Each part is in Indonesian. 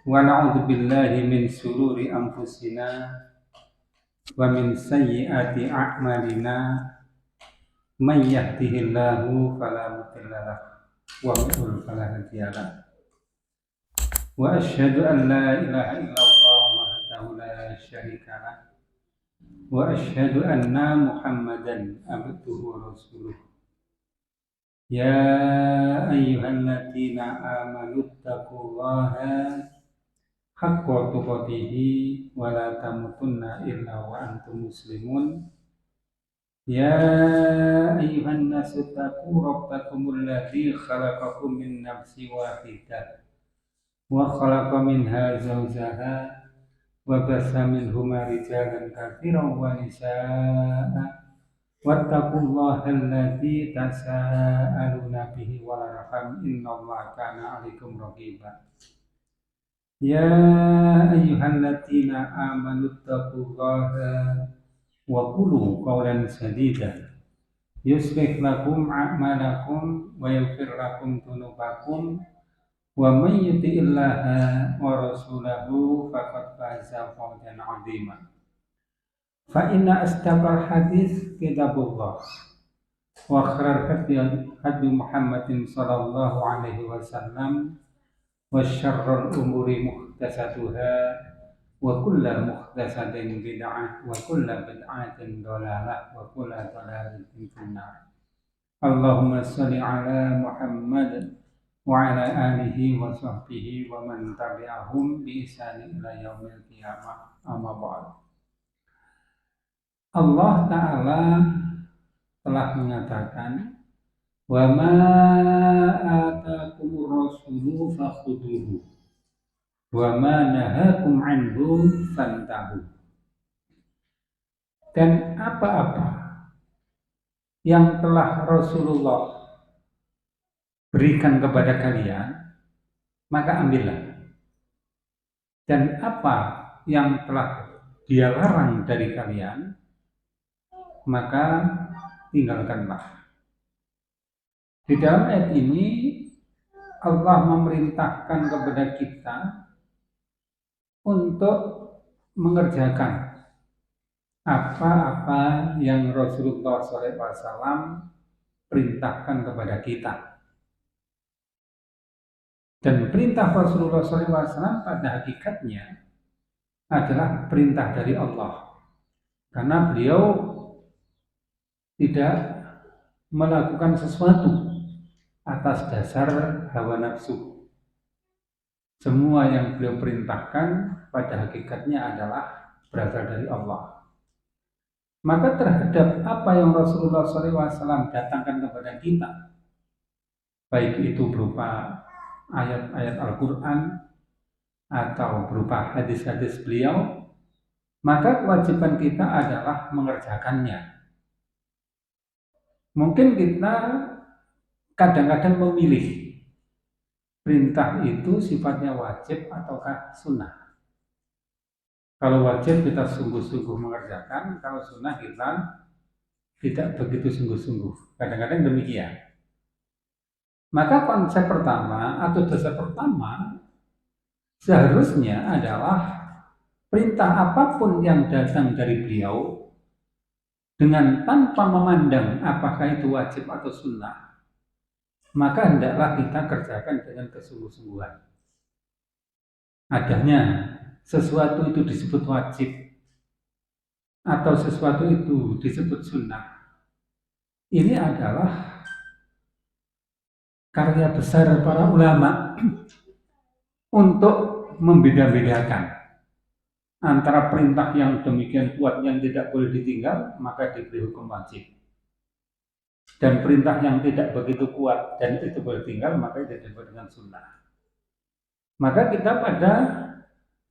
wa na'udzu billahi min syururi anfusina wa min sayyiati a'malina may yahdihillahu fala mudilla lahu wa may yudlil fala hadiya lahu wa asyhadu an la ilaha illallah wahdahu la syarika lahu wa asyhadu anna muhammadan abduhu wa rasuluh ya ayyuhalladzina amanu taqullaha haqqa tuqatihi wa la tamutunna illa wa antum muslimun ya ayyuhan nasu taqu rabbakumul ladzi khalaqakum min nafsin wahidah wa khalaqa minha zawjaha wa bassa minhuma rijalan katsiran wa nisaa'a wattaqullaha alladzi tasaaluna bihi wal arham innallaha kana 'alaikum raqiba ya ayyuhalladzina amanu taqullaha wa qulu qawlan sadida yuslih lakum a'malakum wa yaghfir lakum dhunubakum wa may yuti'illaha wa rasulahu faqad faza fawzan 'azima fa inna asdaqal hadits kitabullah wa khairal hadi Muhammadin sallallahu alaihi wasallam wa syarrul umuri muhdatsatuha wa kullu muhdatsatin bid'ah wa kullu bid'atin dhalalah wa kullu dhalalatin finnar. Allahumma shalli ala Muhammad wa ala alihi wa sahbihi wa man tabi'ahum bi ihsan ila yaumil qiyamah. Amma ba'd. Allah Ta'ala telah mengatakan wa ma atakumur rasulu fakhuduhu wa ma nahakum anhu fantahu. Dan apa-apa yang telah Rasulullah berikan kepada kalian maka ambillah, dan apa yang telah Dia larang dari kalian maka tinggalkanlah. Di dalam ayat ini Allah memerintahkan kepada kita untuk mengerjakan apa-apa yang Rasulullah SAW perintahkan kepada kita. Dan perintah Rasulullah SAW pada hakikatnya adalah perintah dari Allah, karena beliau tidak melakukan sesuatu atas dasar hawa nafsu. Semua yang beliau perintahkan pada hakikatnya adalah berasal dari Allah. Maka terhadap apa yang Rasulullah SAW datangkan kepada kita, baik itu berupa ayat-ayat Al-Quran atau berupa hadis-hadis beliau, maka kewajiban kita adalah mengerjakannya. Mungkin kita kadang-kadang memilih perintah itu sifatnya wajib ataukah sunnah. Kalau wajib kita sungguh-sungguh mengerjakan, kalau sunnah kita tidak begitu sungguh-sungguh. Kadang-kadang demikian. Maka konsep pertama atau dasar pertama seharusnya adalah perintah apapun yang datang dari beliau dengan tanpa memandang apakah itu wajib atau sunnah, maka hendaklah kita kerjakan dengan kesungguh-sungguhan. Adanya sesuatu itu disebut wajib atau sesuatu itu disebut sunnah, ini adalah karya besar para ulama untuk membeda-bedakan antara perintah yang demikian kuat yang tidak boleh ditinggal maka diberi hukum wajib, dan perintah yang tidak begitu kuat dan itu boleh tinggal maka itu disebut dengan sunnah. Maka kita pada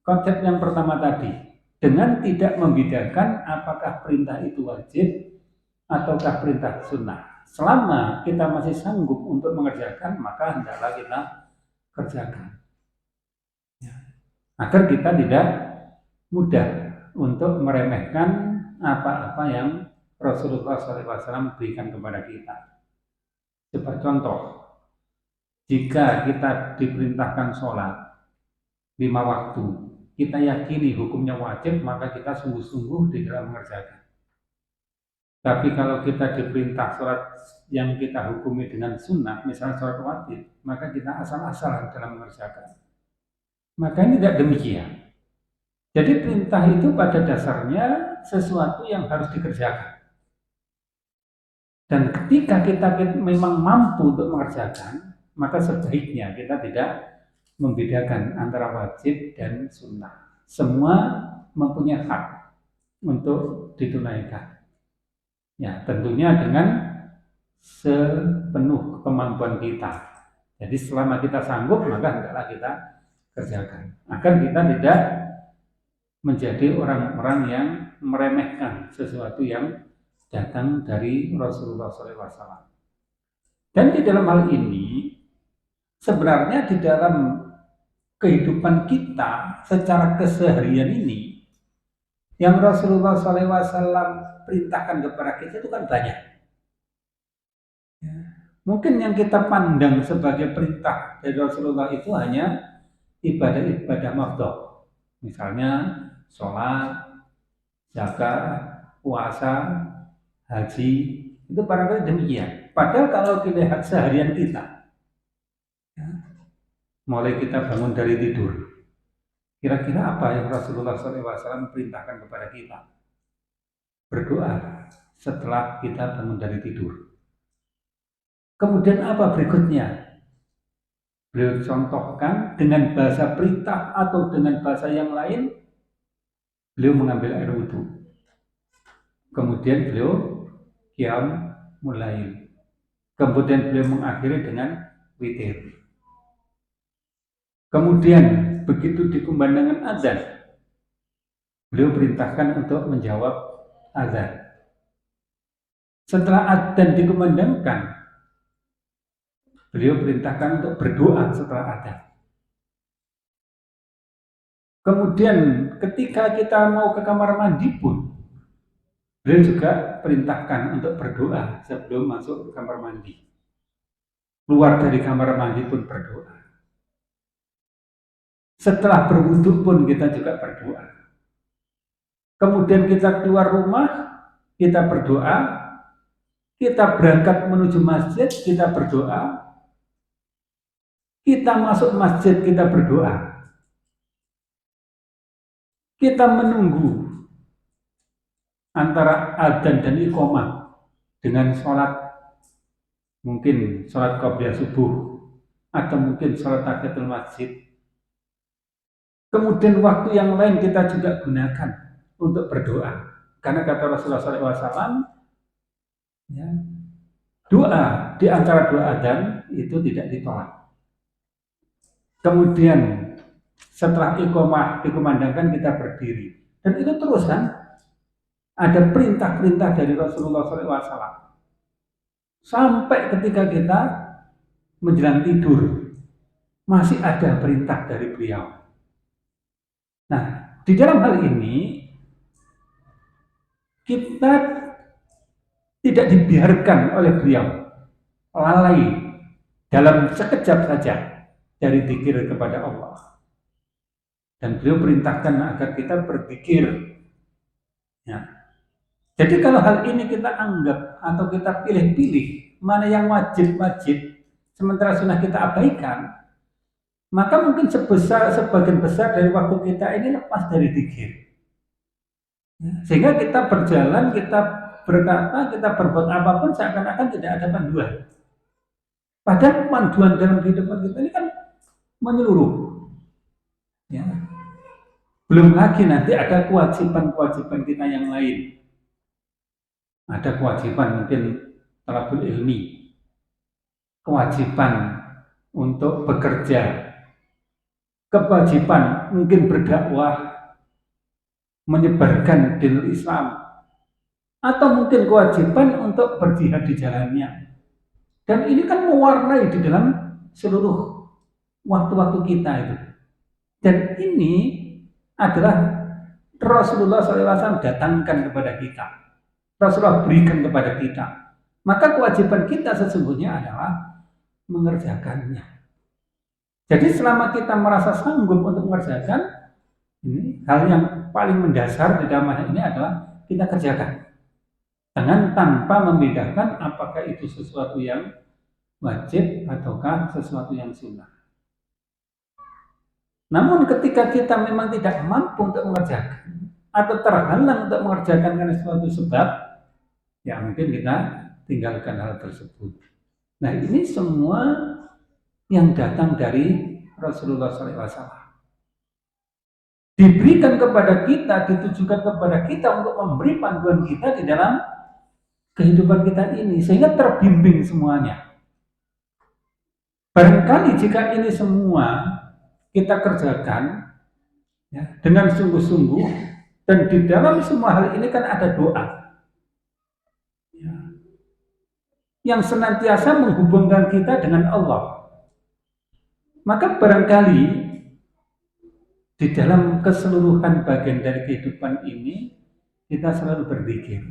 konsep yang pertama tadi, dengan tidak membedakan apakah perintah itu wajib ataukah perintah sunnah, selama kita masih sanggup untuk mengerjakan maka hendaklah kita kerjakan, agar kita tidak mudah untuk meremehkan apa-apa yang Rasulullah SAW berikan kepada kita. Coba contoh, jika kita diperintahkan sholat, 5 waktu. Kita yakini hukumnya wajib, maka kita sungguh-sungguh di dalam mengerjakan. Tapi kalau kita diperintah sholat yang kita hukumi dengan sunnah, misalnya sholat wajib, maka kita asal-asalan dalam mengerjakan. Maka ini tidak demikian. Jadi perintah itu pada dasarnya sesuatu yang harus dikerjakan. Dan ketika kita memang mampu untuk mengerjakan, maka sebaiknya kita tidak membedakan antara wajib dan sunnah. Semua mempunyai hak untuk ditunaikan. Ya, tentunya dengan sepenuh kemampuan kita. Jadi selama kita sanggup, maka hendaklah kita kerjakan. Agar kita tidak menjadi orang-orang yang meremehkan sesuatu yang datang dari Rasulullah SAW. Dan di dalam hal ini, sebenarnya di dalam kehidupan kita secara keseharian ini, yang Rasulullah SAW perintahkan kepada kita itu kan banyak. Mungkin yang kita pandang sebagai perintah dari Rasulullah itu hanya ibadah-ibadah mafdhah. Misalnya sholat, zakat, puasa, haji, itu barangkali demikian. Padahal kalau dilihat seharian kita, mulai kita bangun dari tidur, kira-kira apa yang Rasulullah SAW perintahkan kepada kita? Berdoa setelah kita bangun dari tidur. Kemudian apa berikutnya? Beliau contohkan dengan bahasa perintah atau dengan bahasa yang lain, beliau mengambil air wudhu. Kemudian beliau qiyam mulai. Kemudian beliau mengakhiri dengan witir. Kemudian begitu dikumandangkan azan, beliau perintahkan untuk menjawab azan. Setelah azan dikumandangkan, beliau perintahkan untuk berdoa setelah azan. Kemudian ketika kita mau ke kamar mandi pun, beliau juga perintahkan untuk berdoa sebelum masuk ke kamar mandi. Keluar dari kamar mandi pun berdoa. Setelah berwudu pun kita juga berdoa. Kemudian kita keluar rumah, kita berdoa. Kita berangkat menuju masjid, kita berdoa. Kita masuk masjid, kita berdoa. Kita menunggu antara adzan dan iqamah dengan sholat, mungkin sholat qobliyah subuh atau mungkin sholat tahiyatul masjid. Kemudian waktu yang lain kita juga gunakan untuk berdoa, karena kata Rasulullah SAW, ya, doa di antara doa adzan itu tidak ditolak. Kemudian setelah iqamah dikumandangkan kita berdiri, dan itu terus kan ada perintah-perintah dari Rasulullah SAW sampai ketika kita menjelang tidur masih ada perintah dari beliau. Nah, di dalam hal ini kita tidak dibiarkan oleh beliau lalai dalam sekejap saja dari zikir kepada Allah. Dan beliau perintahkan agar kita berzikir. Ya. Jadi kalau hal ini kita anggap atau kita pilih-pilih mana yang wajib-wajib, sementara sunnah kita abaikan, maka mungkin sebagian besar dari waktu kita ini lepas dari zikir. Sehingga kita berjalan, kita berkata, kita berbuat apapun seakan-akan tidak ada panduan. Padahal panduan dalam kehidupan kita ini kan menyeluruh. Ya. Belum lagi nanti ada kewajiban-kewajiban kita yang lain. Ada kewajiban mungkin talabul ilmi, kewajiban untuk bekerja, kewajiban mungkin berdakwah, menyebarkan dinul Islam, atau mungkin kewajiban untuk berjihad di jalannya. Dan ini kan mewarnai di dalam seluruh waktu-waktu kita itu. Dan ini adalah Rasulullah SAW datangkan kepada kita. Rasulullah berikan kepada kita. Maka kewajiban kita sesungguhnya adalah mengerjakannya. Jadi selama kita merasa sanggup untuk mengerjakan, ini hal yang paling mendasar di dalam hal ini adalah kita kerjakan. Dengan tanpa membedakan apakah itu sesuatu yang wajib ataukah sesuatu yang sunnah. Namun ketika kita memang tidak mampu untuk mengerjakan atau terhalang untuk mengerjakan karena suatu sebab, ya mungkin kita tinggalkan hal tersebut. Nah ini semua yang datang dari Rasulullah SAW. Diberikan kepada kita, ditujukan kepada kita untuk memberi panduan kita di dalam kehidupan kita ini, sehingga terbimbing semuanya. Barangkali jika ini semua kita kerjakan ya, dengan sungguh-sungguh, dan di dalam semua hal ini kan ada doa ya, yang senantiasa menghubungkan kita dengan Allah. Maka barangkali di dalam keseluruhan bagian dari kehidupan ini kita selalu berzikir.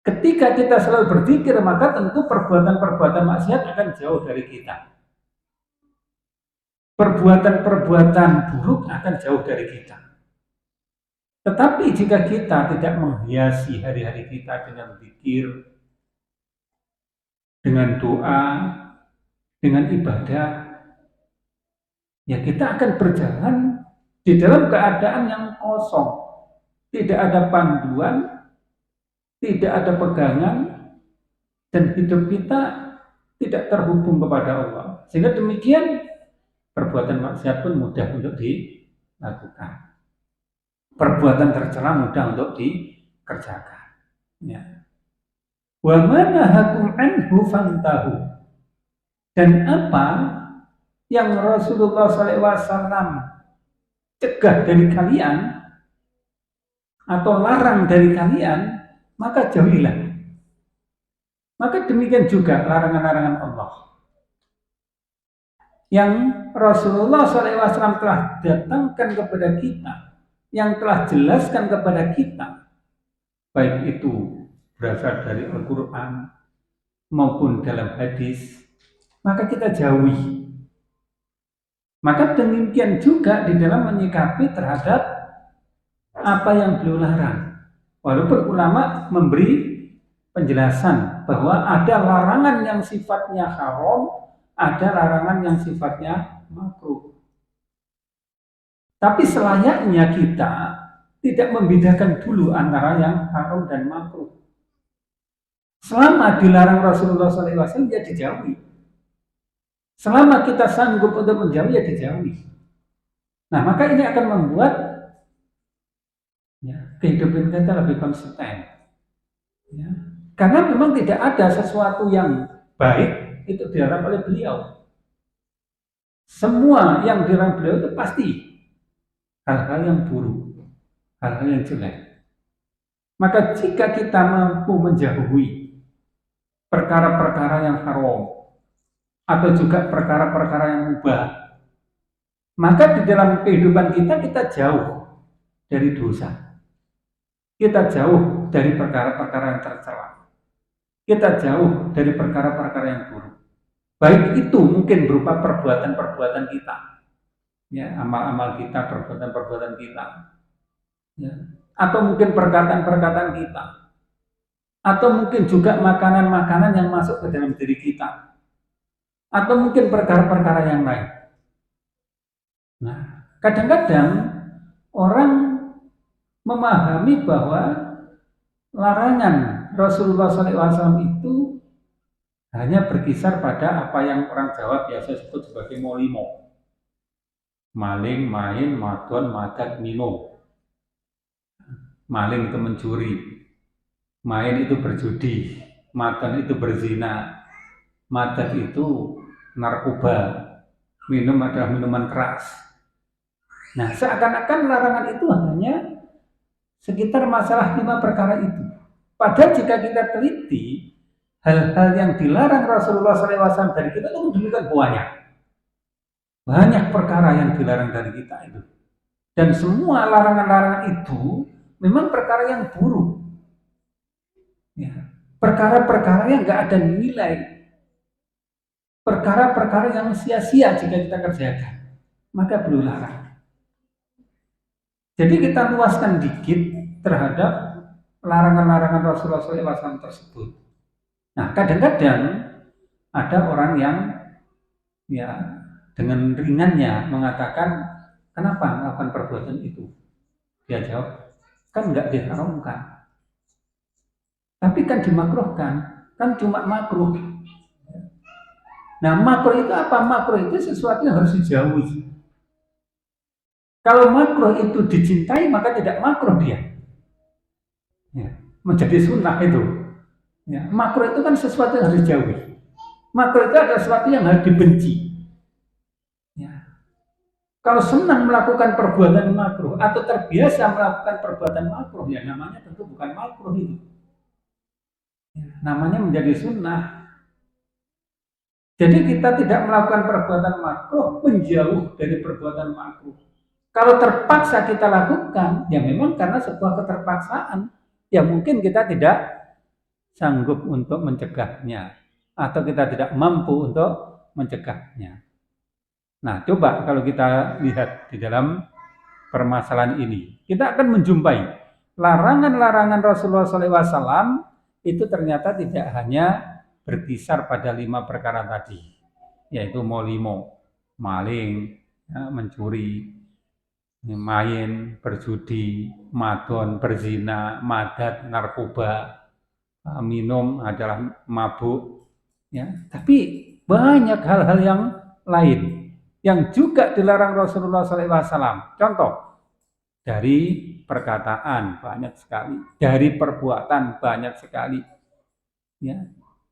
Ketika kita selalu berzikir, maka tentu perbuatan-perbuatan maksiat akan jauh dari kita. Perbuatan-perbuatan buruk akan jauh dari kita. Tetapi jika kita tidak menghiasi hari-hari kita dengan zikir, dengan doa, dengan ibadah, ya kita akan berjalan di dalam keadaan yang kosong. Tidak ada panduan, tidak ada pegangan, dan hidup kita tidak terhubung kepada Allah. Sehingga demikian perbuatan maksiat pun mudah untuk dilakukan. Perbuatan tercela mudah untuk dikerjakan. Ya. Wa manahakum anhu fantahu. Dan apa yang Rasulullah SAW cegah dari kalian atau larang dari kalian, maka jauhilah. Maka demikian juga larangan-larangan Allah yang Rasulullah SAW telah datangkan kepada kita, yang telah jelaskan kepada kita, baik itu berasal dari Al-Quran maupun dalam hadis, maka kita jauhi. Maka demikian juga di dalam menyikapi terhadap apa yang beliau larang. Walaupun ulama memberi penjelasan bahwa ada larangan yang sifatnya haram, ada larangan yang sifatnya makruh. Tapi selayaknya kita tidak membedakan dulu antara yang haram dan makruh. Selama dilarang Rasulullah SAW, ya dijauhi. Selama kita sanggup untuk menjauhi, ya dijauhi. Nah, maka ini akan membuat ya, kehidupan kita lebih konsisten. Ya. Karena memang tidak ada sesuatu yang baik itu dilarang oleh beliau. Semua yang dilarang beliau itu pasti hal-hal yang buruk, hal-hal yang jelek. Maka jika kita mampu menjauhi perkara-perkara yang haram atau juga perkara-perkara yang mubah, maka di dalam kehidupan kita jauh dari dosa. Kita jauh dari perkara-perkara yang tercela. Kita jauh dari perkara-perkara yang buruk. Baik itu mungkin berupa perbuatan-perbuatan kita, ya, amal-amal kita, perbuatan-perbuatan kita, ya, atau mungkin perkataan-perkataan kita, atau mungkin juga makanan-makanan yang masuk ke dalam diri kita, atau mungkin perkara-perkara yang lain. Nah, kadang-kadang orang memahami bahwa larangan Rasulullah SAW itu hanya berkisar pada apa yang orang Jawa biasa sebut sebagai molimo. Maling, main, madon, madat, mino. Maling itu mencuri, main itu berjudi, madon itu berzina, madat itu narkoba, minum adalah minuman keras. Nah, seakan-akan larangan itu hanya sekitar masalah 5 perkara itu. Padahal jika kita teliti, hal-hal yang dilarang Rasulullah SAW dari kita itu demikian banyak. Banyak perkara yang dilarang dari kita itu. Dan semua larangan-larangan itu memang perkara yang buruk. Ya. Perkara-perkara yang nggak ada nilai. perkara-perkara yang sia-sia jika kita kerjakan, maka perlu larang. Jadi kita luaskan dikit terhadap larangan-larangan Rasulullah SAW tersebut. Nah, kadang-kadang ada orang yang ya dengan ringannya mengatakan, kenapa melakukan perbuatan itu? Dia jawab, kan nggak diharamkan, tapi kan dimakruhkan, kan cuma makruh. Nah, makruh itu apa? Makruh itu sesuatu yang harus dijauhi. Kalau makruh itu dicintai, maka tidak makruh dia. Ya, menjadi sunnah itu. Ya, makruh itu kan sesuatu yang harus dijauhi. Makruh itu adalah sesuatu yang harus dibenci. Ya. Kalau senang melakukan perbuatan makruh atau terbiasa melakukan perbuatan makruh, ya namanya tentu bukan makruh itu. Ya, namanya menjadi sunnah. Jadi kita tidak melakukan perbuatan makruh, menjauh dari perbuatan makruh. Kalau terpaksa kita lakukan, ya memang karena sebuah keterpaksaan. Ya mungkin kita tidak sanggup untuk mencegahnya, atau kita tidak mampu untuk mencegahnya. Nah, coba kalau kita lihat di dalam permasalahan ini, kita akan menjumpai larangan-larangan Rasulullah SAW itu ternyata tidak hanya berkisar pada 5 perkara tadi, yaitu molimo, maling, ya, mencuri, main, berjudi, madon, berzina, madat, narkoba, minum adalah mabuk, ya. Tapi banyak hal-hal yang lain yang juga dilarang Rasulullah SAW. Contoh, dari perkataan banyak sekali, dari perbuatan banyak sekali, ya,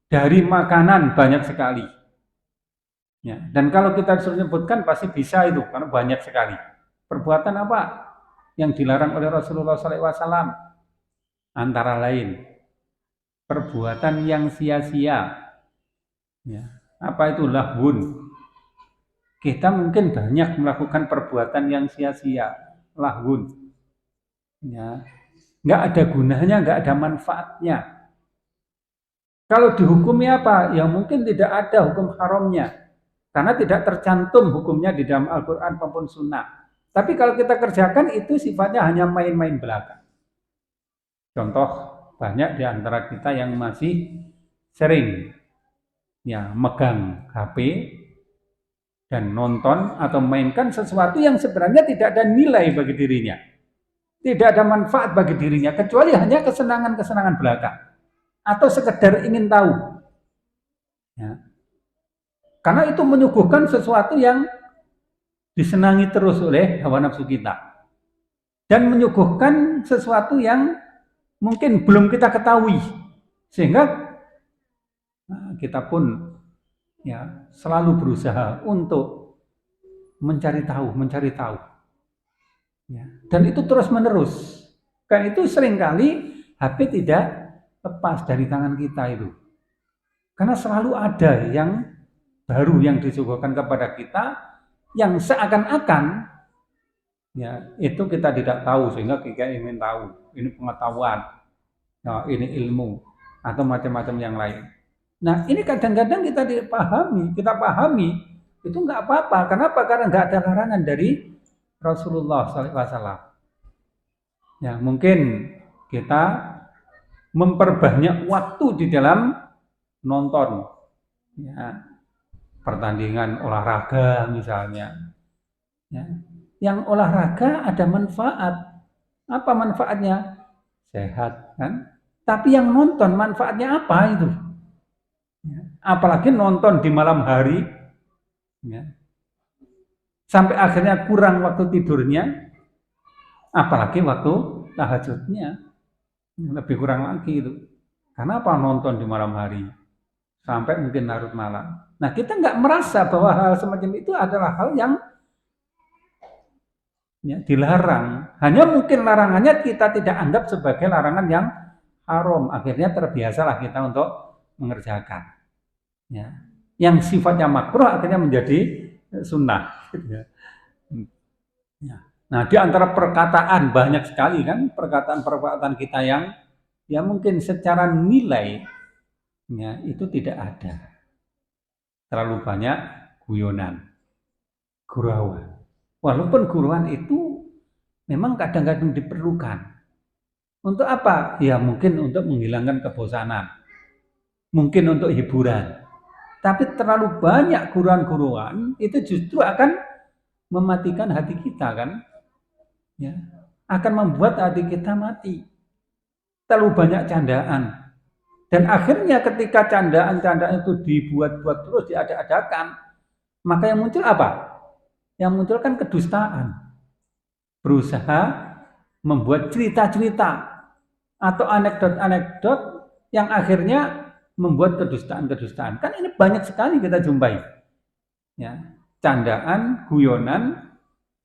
dari makanan banyak sekali. Ya, dan kalau kita disuruh sebutkan pasti bisa itu karena banyak sekali. Perbuatan apa yang dilarang oleh Rasulullah SAW? Antara lain perbuatan yang sia-sia. Ya, apa itu lahwun? Kita mungkin banyak melakukan perbuatan yang sia-sia, lahwun. Ya, nggak ada gunanya, nggak ada manfaatnya. Kalau dihukumi apa? Ya mungkin tidak ada hukum haramnya, karena tidak tercantum hukumnya di dalam Al-Quran maupun Sunnah. Tapi kalau kita kerjakan itu sifatnya hanya main-main belaka. Contoh, banyak di antara kita yang masih sering ya megang HP dan nonton atau mainkan sesuatu yang sebenarnya tidak ada nilai bagi dirinya. Tidak ada manfaat bagi dirinya, kecuali hanya kesenangan-kesenangan belaka. Atau sekedar ingin tahu. Ya. Karena itu menyuguhkan sesuatu yang disenangi terus oleh hawa nafsu kita. Dan menyuguhkan sesuatu yang mungkin belum kita ketahui. Sehingga kita pun ya selalu berusaha untuk mencari tahu. Ya. Dan itu terus menerus. Kan itu seringkali HP tidak lepas dari tangan kita itu. Karena selalu ada yang baru yang disuguhkan kepada kita yang seakan-akan ya itu kita tidak tahu sehingga kita ingin tahu. Ini pengetahuan, nah, ini ilmu atau macam-macam yang lain. Nah ini kadang-kadang kita pahami itu nggak apa-apa. Kenapa? Karena nggak ada larangan dari Rasulullah SAW. Ya mungkin kita memperbanyak waktu di dalam nonton ya, pertandingan olahraga misalnya ya. Yang olahraga ada manfaat. Apa manfaatnya? Sehat kan? Tapi yang nonton manfaatnya apa itu? Ya. Apalagi nonton di malam hari ya. Sampai akhirnya kurang waktu tidurnya, apalagi waktu tahajudnya lebih kurang lagi itu. Karena apa nonton di malam hari sampai mungkin larut malam. Nah kita nggak merasa bahwa hal semacam itu adalah hal yang ya, dilarang. Hanya mungkin larangannya kita tidak anggap sebagai larangan yang haram. Akhirnya terbiasalah kita untuk mengerjakan. Ya. Yang sifatnya makruh akhirnya menjadi sunnah. Ya. Nah di antara perkataan banyak sekali kan perkataan-perkataan kita yang ya mungkin secara nilai ya itu tidak ada. terlalu banyak guyonan, gurauan. Walaupun gurauan itu memang kadang-kadang diperlukan. Untuk apa? Ya mungkin untuk menghilangkan kebosanan, mungkin untuk hiburan. Tapi terlalu banyak gurauan-gurauan itu justru akan mematikan hati kita kan? Ya, akan membuat hati kita mati. Terlalu banyak candaan. Dan akhirnya ketika candaan-candaan itu dibuat-buat terus, diada-adakan, maka yang muncul apa? Yang muncul kan kedustaan. Berusaha membuat cerita-cerita atau anekdot-anekdot yang akhirnya membuat kedustaan-kedustaan. Kan ini banyak sekali kita jumpai. Ya, candaan, guyonan,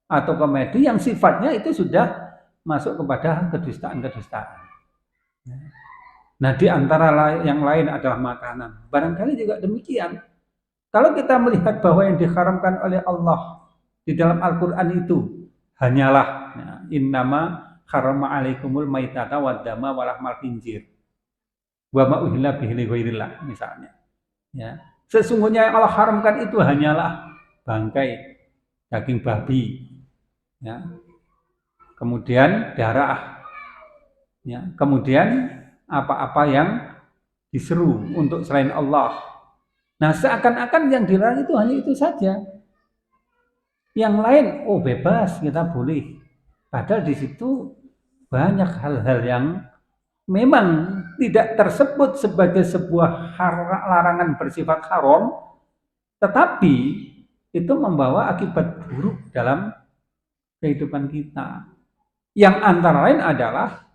atau komedi yang sifatnya itu sudah masuk kepada kedustaan-kedustaan. Nah, di antara yang lain adalah makanan. Barangkali juga demikian. Kalau kita melihat bahwa yang diharamkan oleh Allah di dalam Al-Quran itu hanyalah innama harama alaikumul maitata waddama walahmal khinzir wa ma uhilla bihi li ghairillah misalnya. Ya. Sesungguhnya yang Allah haramkan itu hanyalah bangkai, daging babi, ya. Kemudian darah, ya. Kemudian apa-apa yang diseru untuk selain Allah. Nah, seakan-akan yang dilarang itu hanya itu saja. Yang lain, oh bebas, kita boleh. Padahal di situ banyak hal-hal yang memang tidak tersebut sebagai sebuah larangan bersifat haram, tetapi itu membawa akibat buruk dalam kehidupan kita. Yang antara lain adalah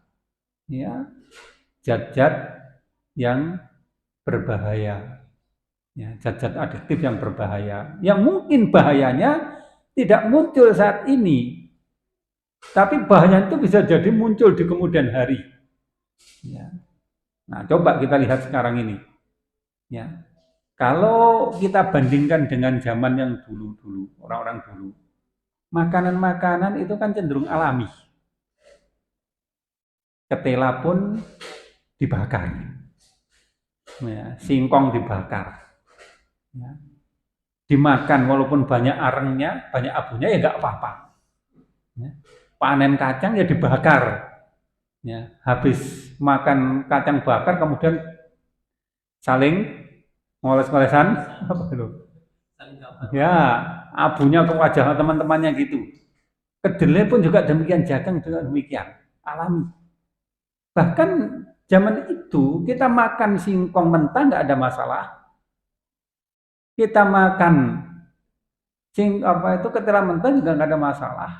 ya zat-zat yang berbahaya, ya, zat-zat adiktif yang berbahaya, yang mungkin bahayanya tidak muncul saat ini, tapi bahaya itu bisa jadi muncul di kemudian hari. Ya. Nah, coba kita lihat sekarang ini. Ya, kalau kita bandingkan dengan zaman yang dulu-dulu, orang-orang dulu, makanan-makanan itu kan cenderung alami. Ketela pun dibakar, ya, singkong dibakar, ya. Dimakan walaupun banyak arengnya, banyak abunya ya nggak apa-apa. Ya. Panen kacang ya dibakar, ya. Habis makan kacang bakar kemudian saling ngoles-ngolesan apa itu? Ya, abunya ke wajah teman-temannya gitu. Kedelai pun juga demikian, jagung juga demikian, alami. Bahkan zaman itu kita makan singkong mentah nggak ada masalah. Kita makan apa itu ketela mentah juga nggak ada masalah.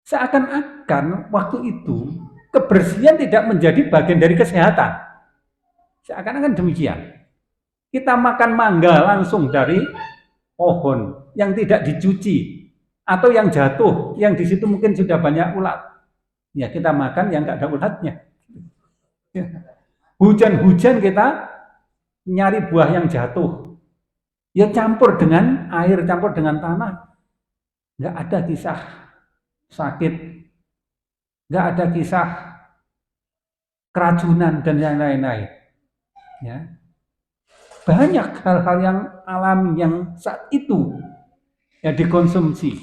Seakan-akan waktu itu kebersihan tidak menjadi bagian dari kesehatan. Seakan-akan demikian. Kita makan mangga langsung dari pohon yang tidak dicuci atau yang jatuh, yang di situ mungkin sudah banyak ulat. Ya kita makan yang nggak ada ulatnya. Hujan-hujan kita nyari buah yang jatuh. Ya campur dengan air, campur dengan tanah. Nggak ada kisah sakit, nggak ada kisah keracunan dan yang lain-lain. Ya. Banyak hal-hal yang alami yang saat itu ya dikonsumsi,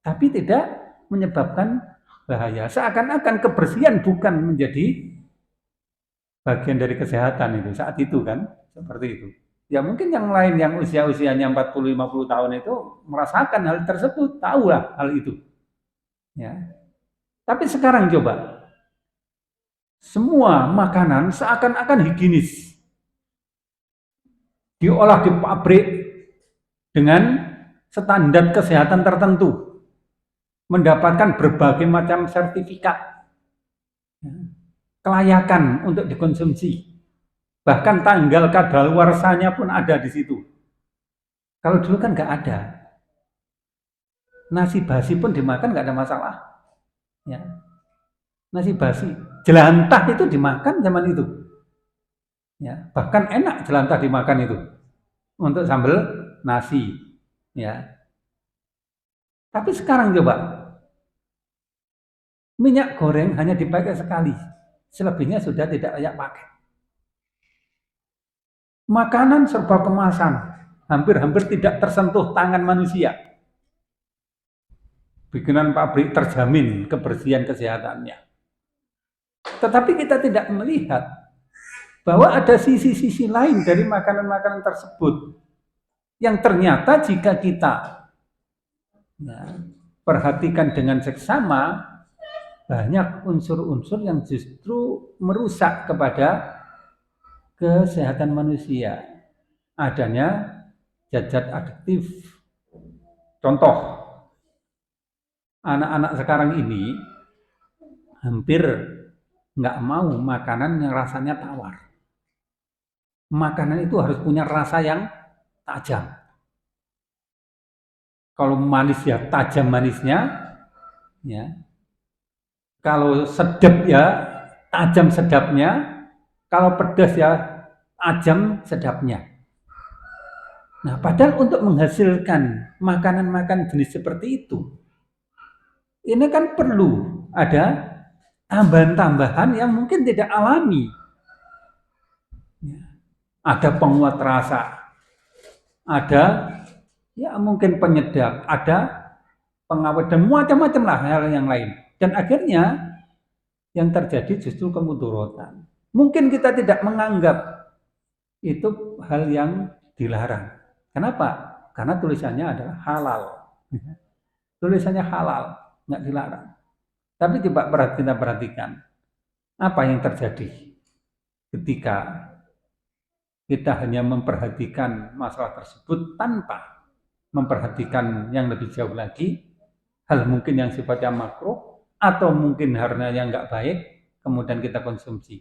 tapi tidak menyebabkan bahaya. Seakan-akan kebersihan bukan menjadi bagian dari kesehatan itu saat itu kan, seperti itu. Ya mungkin yang lain yang usia-usianya 40-50 tahun itu merasakan hal tersebut, tahulah hal itu. Ya. Tapi sekarang coba, semua makanan seakan-akan higienis. Diolah di pabrik dengan standar kesehatan tertentu, mendapatkan berbagai macam sertifikat kelayakan untuk dikonsumsi. Bahkan tanggal kadaluarsanya pun ada di situ. Kalau dulu kan nggak ada. Nasi basi pun dimakan nggak ada masalah. Ya. Nasi basi, jelantah itu dimakan zaman itu. Ya, bahkan enak jelantah dimakan itu untuk sambal nasi. Ya. Tapi sekarang coba, minyak goreng hanya dipakai sekali, selebihnya sudah tidak layak pakai. Makanan serba kemasan, hampir-hampir tidak tersentuh tangan manusia. Bikinan pabrik terjamin kebersihan kesehatannya. Tetapi kita tidak melihat bahwa ada sisi-sisi lain dari makanan-makanan tersebut yang ternyata jika kita perhatikan dengan seksama, banyak unsur-unsur yang justru merusak kepada kesehatan manusia. Adanya zat-zat adiktif. Contoh, anak-anak sekarang ini hampir nggak mau makanan yang rasanya tawar. Makanan itu harus punya rasa yang tajam. Kalau manis ya tajam manisnya, ya. Kalau sedap ya tajam sedapnya, kalau pedas ya tajam sedapnya. Nah, padahal untuk menghasilkan makanan-makanan jenis seperti itu, ini kan perlu ada tambahan-tambahan yang mungkin tidak alami. Ada penguat rasa, ada ya mungkin penyedap, ada pengawet dan macam-macam lah hal yang lain. Dan akhirnya yang terjadi justru kemudorotan. Mungkin kita tidak menganggap itu hal yang dilarang. Kenapa? Karena tulisannya adalah halal. Tulisannya halal, nggak dilarang. Tapi coba kita perhatikan apa yang terjadi ketika kita hanya memperhatikan masalah tersebut tanpa memperhatikan yang lebih jauh lagi, hal mungkin yang sifatnya makruh atau mungkin harga yang nggak baik, kemudian kita konsumsi,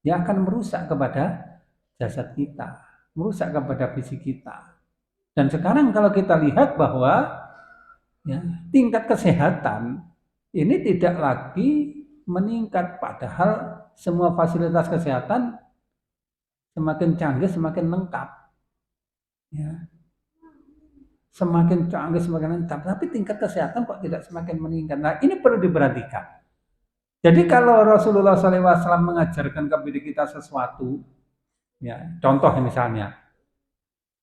yang akan merusak kepada jasad kita, merusak kepada fisik kita. Dan sekarang kalau kita lihat bahwa ya, tingkat kesehatan ini tidak lagi meningkat, padahal semua fasilitas kesehatan semakin canggih, semakin lengkap. Ya. Semakin canggih, semakin lengkap. Tapi tingkat kesehatan kok tidak semakin meningkat. Nah, ini perlu diperhatikan. Jadi kalau Rasulullah SAW mengajarkan kepada kita sesuatu, ya, contoh misalnya,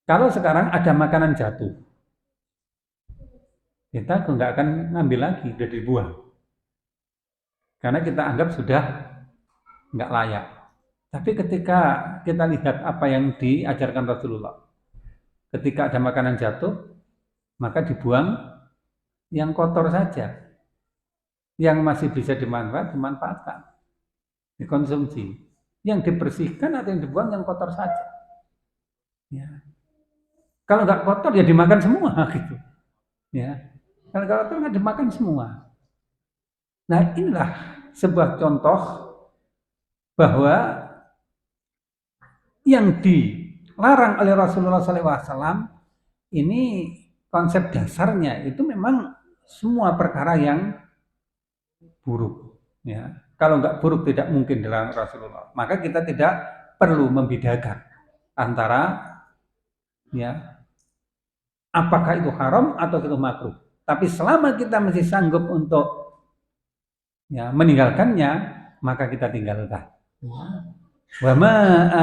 kalau sekarang ada makanan jatuh, kita nggak akan ngambil lagi, udah dibuang. Karena kita anggap sudah nggak layak. Tapi ketika kita lihat apa yang diajarkan Rasulullah, ketika ada makanan jatuh, maka dibuang yang kotor saja. Yang masih bisa dimanfaatkan, dikonsumsi. Yang dibersihkan atau yang dibuang yang kotor saja. Ya. Kalau nggak kotor ya dimakan semua gitu. Ya. Kalau nggak kotor nggak dimakan semua. Nah, inilah sebuah contoh bahwa yang dilarang oleh Rasulullah SAW ini konsep dasarnya itu memang semua perkara yang buruk. Ya. Kalau nggak buruk tidak mungkin dilarang Rasulullah. Maka kita tidak perlu membedakan antara ya apakah itu haram atau itu makruh. Tapi selama kita masih sanggup untuk ya meninggalkannya, maka kita tinggalkan. Wa ma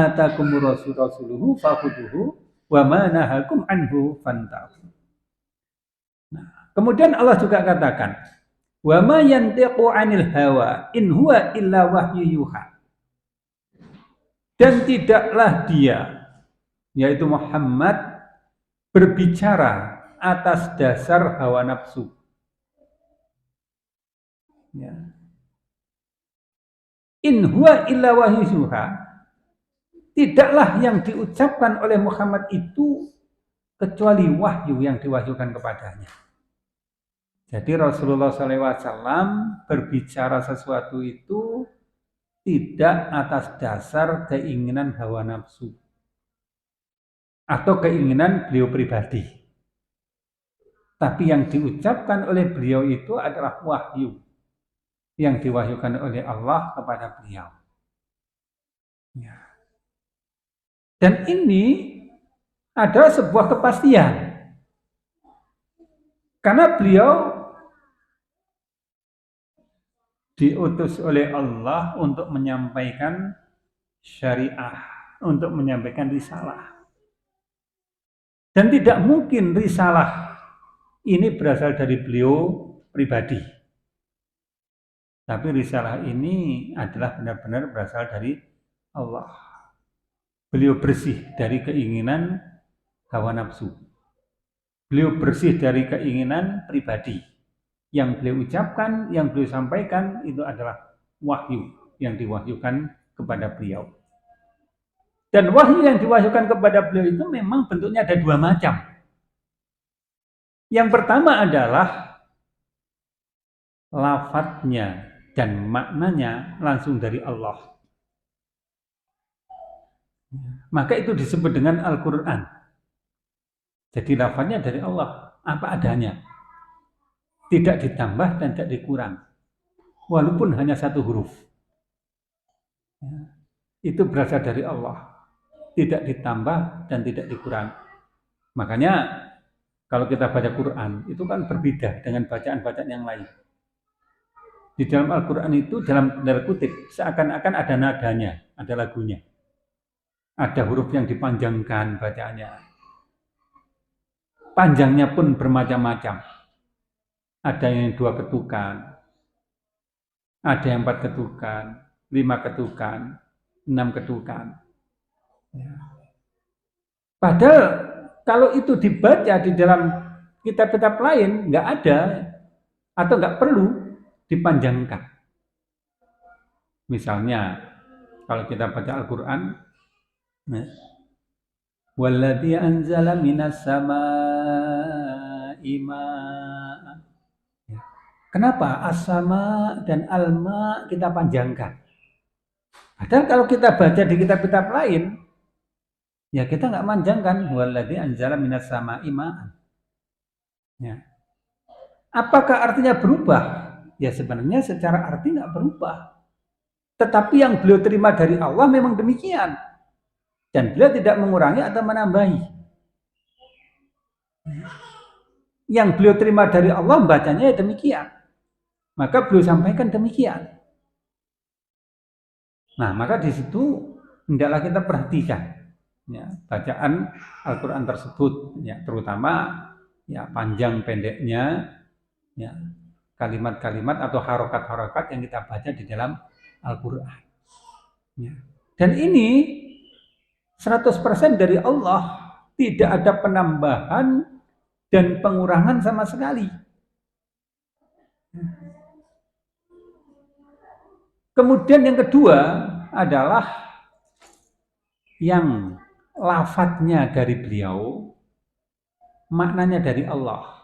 atakumur rasuluhu fakhuduhu wa ma nahakum anhu fantahu. Nah, kemudian Allah juga katakan, wa ma yantiqu 'anil hawa in huwa illa wahyu yuha. Dan tidaklah dia, yaitu Muhammad, berbicara atas dasar hawa nafsu. Ya. In huwa illa wahyu yuha. Tidaklah yang diucapkan oleh Muhammad itu kecuali wahyu yang diwahyukan kepadanya. Jadi Rasulullah SAW berbicara sesuatu itu tidak atas dasar keinginan hawa nafsu atau keinginan beliau pribadi. Tapi yang diucapkan oleh beliau itu adalah wahyu yang diwahyukan oleh Allah kepada beliau. Ya. Dan ini adalah sebuah kepastian. Karena beliau diutus oleh Allah untuk menyampaikan syariah, untuk menyampaikan risalah. Dan tidak mungkin risalah ini berasal dari beliau pribadi. Tapi risalah ini adalah benar-benar berasal dari Allah. Beliau bersih dari keinginan hawa nafsu. Beliau bersih dari keinginan pribadi. Yang beliau ucapkan, yang beliau sampaikan itu adalah wahyu yang diwahyukan kepada beliau. Dan wahyu yang diwahyukan kepada beliau itu memang bentuknya ada dua macam. Yang pertama adalah lafadznya dan maknanya langsung dari Allah. Maka itu disebut dengan Al-Quran. Jadi lafadznya dari Allah, apa adanya. Tidak ditambah dan tidak dikurang. Walaupun hanya satu huruf. Itu berasal dari Allah. Tidak ditambah dan tidak dikurang. Makanya kalau kita baca Quran, itu kan berbeda dengan bacaan-bacaan yang lain. Di dalam Al-Quran itu, dalam tanda kutip, seakan-akan ada nadanya, ada lagunya. Ada huruf yang dipanjangkan bacaannya. Panjangnya pun bermacam-macam. Ada yang 2 ketukan, ada yang 4 ketukan, 5 ketukan, 6 ketukan. Ya. Padahal kalau itu dibaca di dalam kitab-kitab lain, nggak ada atau nggak perlu dipanjangkan. Misalnya, kalau kita baca Al-Quran, Walladzi anzala minas samaa'i ma'a. Kenapa as-sama dan al-ma kita panjangkan? Padahal kalau kita baca di kitab-kitab lain, ya kita nggak panjangkan. Walladzi anzala minas samaa'i ma'an. Ya. Apakah artinya berubah? Ya sebenarnya secara arti nggak berubah. Tetapi yang beliau terima dari Allah memang demikian. Dan beliau tidak mengurangi atau menambahi. Yang beliau terima dari Allah bacanya ya demikian. Maka beliau sampaikan demikian. Nah, maka di situ hendaklah kita perhatikan ya, bacaan Al-Quran tersebut, ya, terutama ya panjang pendeknya, ya, kalimat-kalimat atau harokat-harokat yang kita baca di dalam Al-Quran. Ya. Dan ini 100% dari Allah, tidak ada penambahan dan pengurangan sama sekali. Kemudian yang kedua adalah yang lafadznya dari beliau, maknanya dari Allah.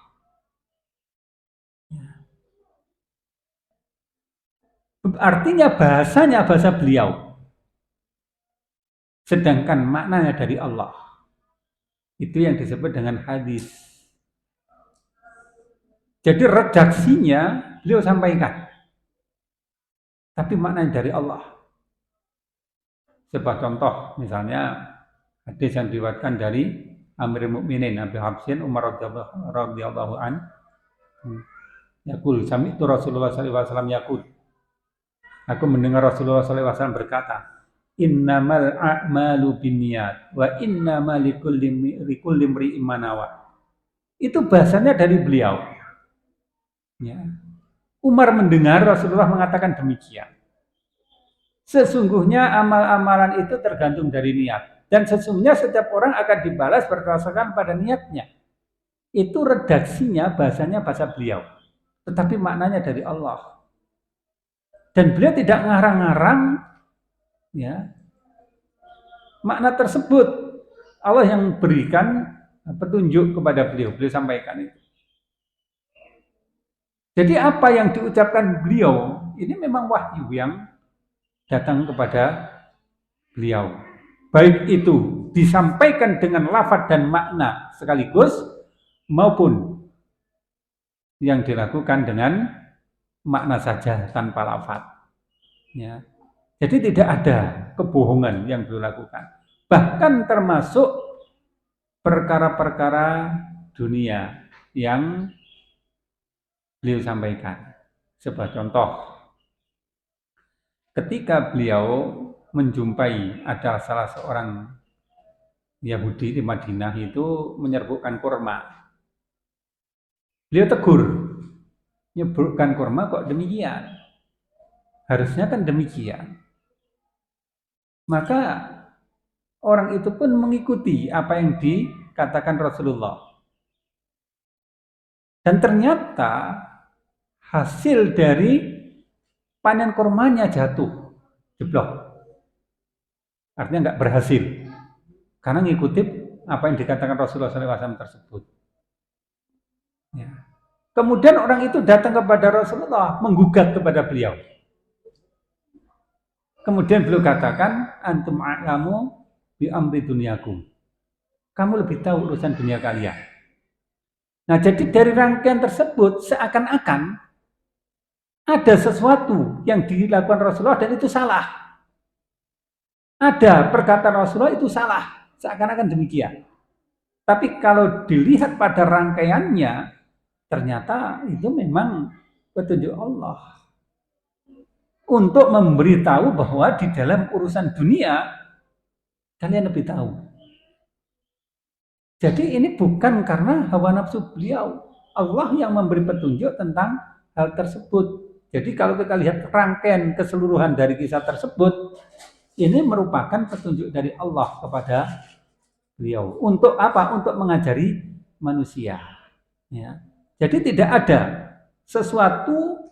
Artinya bahasanya bahasa beliau. Sedangkan maknanya dari Allah. Itu yang disebut dengan hadis. Jadi redaksinya beliau sampaikan. Tapi maknanya dari Allah. Sebuah contoh, misalnya hadis yang diriwayatkan dari Amirul Mukminin Abi Hafsin Umar radhiyallahu an. Yaqul sami'tu Rasulullah sallallahu alaihi wasallam yaqul. Aku mendengar Rasulullah sallallahu alaihi wasallam berkata, "Innamal a'malu binniyat wa innamal likulli imri'in ma nawa." Itu bahasanya dari beliau. Ya. Umar mendengar Rasulullah mengatakan demikian. Sesungguhnya amal-amalan itu tergantung dari niat. Dan sesungguhnya setiap orang akan dibalas berdasarkan pada niatnya. Itu redaksinya bahasanya bahasa beliau. Tetapi maknanya dari Allah. Dan beliau tidak ngarang-ngarang ya, makna tersebut. Allah yang berikan petunjuk kepada beliau. Beliau sampaikan itu. Jadi apa yang diucapkan beliau ini memang wahyu yang datang kepada beliau. Baik itu disampaikan dengan lafaz dan makna sekaligus maupun yang dilakukan dengan makna saja tanpa lafaz. Ya. Jadi tidak ada kebohongan yang beliau lakukan. Bahkan termasuk perkara-perkara dunia yang beliau sampaikan. Sebuah contoh, ketika beliau menjumpai ada salah seorang Yahudi di Madinah itu menyerbukkan kurma. Beliau tegur, menyerbukan kurma kok demikian? Harusnya kan demikian. Maka orang itu pun mengikuti apa yang dikatakan Rasulullah. Dan ternyata hasil dari panen kurmanya jatuh, jeblok. Artinya nggak berhasil. Karena ngikuti apa yang dikatakan Rasulullah SAW tersebut. Ya. Kemudian orang itu datang kepada Rasulullah, menggugat kepada beliau. Kemudian beliau katakan, antum a'lamu bi amri dunyakum. Kamu lebih tahu urusan dunia kalian. Nah, jadi dari rangkaian tersebut seakan-akan ada sesuatu yang dilakukan Rasulullah dan itu salah. Ada perkataan Rasulullah itu salah, seakan-akan demikian. Tapi kalau dilihat pada rangkaiannya, ternyata itu memang petunjuk Allah untuk memberitahu bahwa di dalam urusan dunia kalian lebih tahu. Jadi ini bukan karena hawa nafsu beliau. Allah yang memberi petunjuk tentang hal tersebut. Jadi kalau kita lihat rangkaian keseluruhan dari kisah tersebut, ini merupakan petunjuk dari Allah kepada beliau. Untuk apa? Untuk mengajari manusia. Ya. Jadi tidak ada sesuatu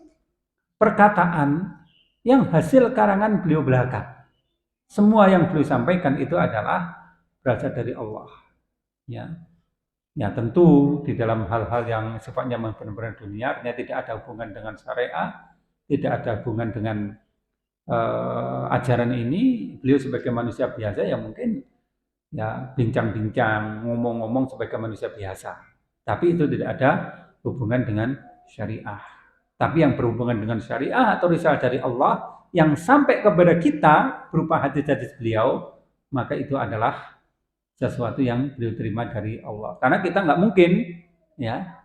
perkataan yang hasil karangan beliau belaka. Semua yang beliau sampaikan itu adalah berasal dari Allah. Ya tentu di dalam hal-hal yang sifatnya benar-benar dunia, artinya tidak ada hubungan dengan syariat, tidak ada hubungan dengan ajaran ini. Beliau sebagai manusia biasa yang mungkin ya bincang-bincang, ngomong-ngomong sebagai manusia biasa. Tapi itu tidak ada hubungan dengan syariah. Tapi yang berhubungan dengan syariah atau risalah dari Allah yang sampai kepada kita berupa hadis-hadis beliau, maka itu adalah sesuatu yang beliau terima dari Allah. Karena kita nggak mungkin ya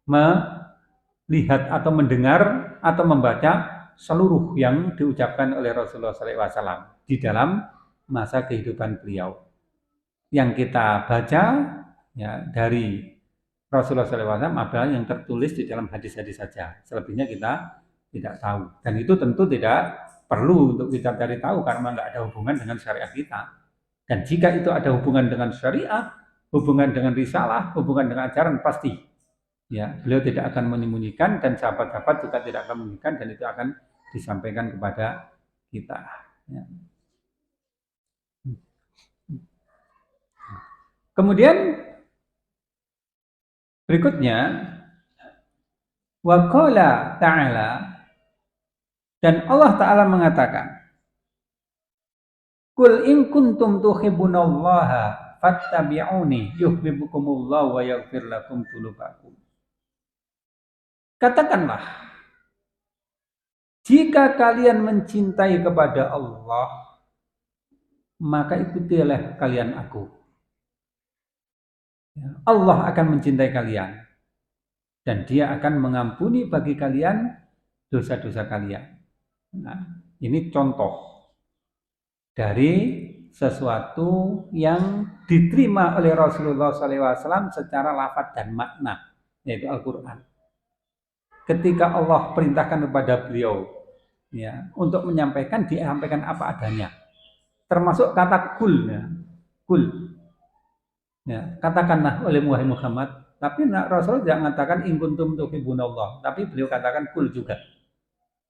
melihat atau mendengar atau membaca seluruh yang diucapkan oleh Rasulullah SAW di dalam masa kehidupan beliau. Yang kita baca ya dari Rasulullah SAW adalah yang tertulis di dalam hadis-hadis saja. Selebihnya kita tidak tahu. Dan itu tentu tidak perlu untuk kita cari tahu karena nggak ada hubungan dengan syariat kita. Dan jika itu ada hubungan dengan syariah, hubungan dengan risalah, hubungan dengan ajaran, pasti ya beliau tidak akan menyembunyikan dan sahabat-sahabat juga tidak akan menyembunyikan dan itu akan disampaikan kepada kita. Ya. Kemudian berikutnya wa qala ta'ala, dan Allah Ta'ala mengatakan, Qul in kuntum tuhibbunallaha fattabi'uni yuhibbukumullahu wa yaghfir lakum dzunubakum. Katakanlah, jika kalian mencintai kepada Allah, maka ikutilah kalian aku. Allah akan mencintai kalian dan Dia akan mengampuni bagi kalian dosa-dosa kalian. Nah, ini contoh dari sesuatu yang diterima oleh Rasulullah SAW secara lafaz dan makna, yaitu Al-Quran. Ketika Allah perintahkan kepada beliau ya, untuk menyampaikan, disampaikan apa adanya. Termasuk kata kul. Ya. Kul. Ya, katakanlah oleh Muhammad. Tapi Rasul tidak mengatakan in kuntum tuhibbunallah, tapi beliau katakan kul juga.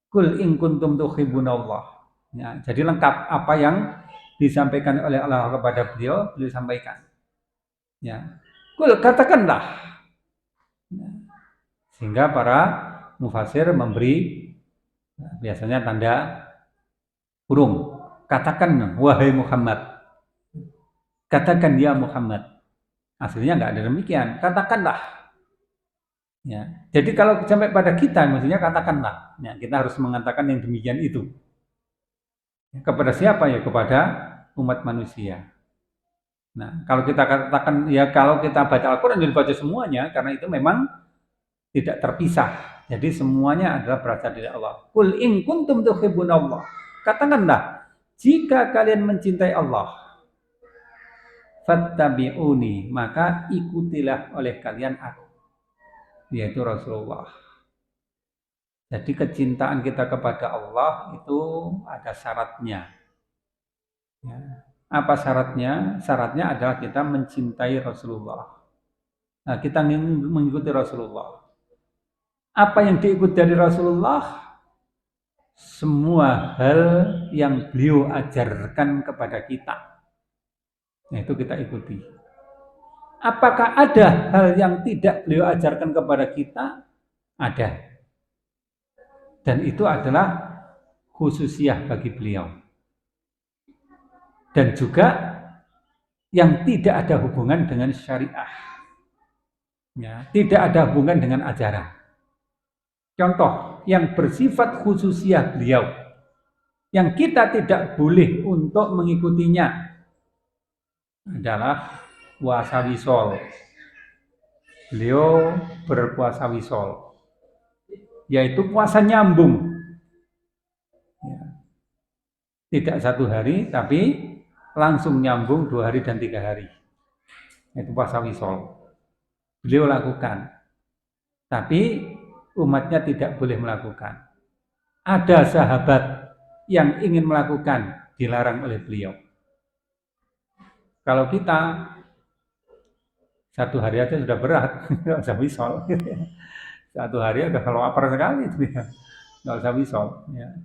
Kul in kuntum tuhibbunallah. Ya, jadi lengkap apa yang disampaikan oleh Allah kepada beliau sampaikan. Ya, katakanlah. Ya. Sehingga para mufasir memberi biasanya tanda kurung. Katakan wahai Muhammad. Katakan ya Muhammad. Aslinya nggak ada demikian. Katakanlah. Ya. Jadi kalau sampai pada kita, maksudnya katakanlah. Ya, kita harus mengatakan yang demikian itu. Kepada siapa ya? Kepada umat manusia. Nah, kalau kita katakan ya kalau kita baca Al-Quran jadi baca semuanya karena itu memang tidak terpisah. Jadi semuanya adalah berasal dari Allah. Qul in kuntum tuhibbunallah. Katakanlah, jika kalian mencintai Allah, fattabi'uni, maka ikutilah oleh kalian aku, yaitu Rasulullah. Jadi kecintaan kita kepada Allah itu ada syaratnya. Ya. Apa syaratnya? Syaratnya adalah kita mencintai Rasulullah. Nah, kita mengikuti Rasulullah. Apa yang diikuti dari Rasulullah? Semua hal yang beliau ajarkan kepada kita. Nah, itu kita ikuti. Apakah ada hal yang tidak beliau ajarkan kepada kita? Ada. Dan itu adalah khususiyah bagi beliau. Dan juga yang tidak ada hubungan dengan syariah. Ya, tidak ada hubungan dengan ajaran. Contoh, yang bersifat khususiyah beliau, yang kita tidak boleh untuk mengikutinya adalah puasa wisol. Beliau berpuasa wisol, yaitu puasa nyambung. Ya. Tidak 1 hari, tapi langsung nyambung 2 hari dan 3 hari. Itu puasa wisol. Beliau lakukan, tapi umatnya tidak boleh melakukan. Ada sahabat yang ingin melakukan, dilarang oleh beliau. Kalau kita 1 hari aja sudah berat, nggak usah wisol. 1 hari udah kalau lapar sekali itu ya, nggak usah wisol. Ya.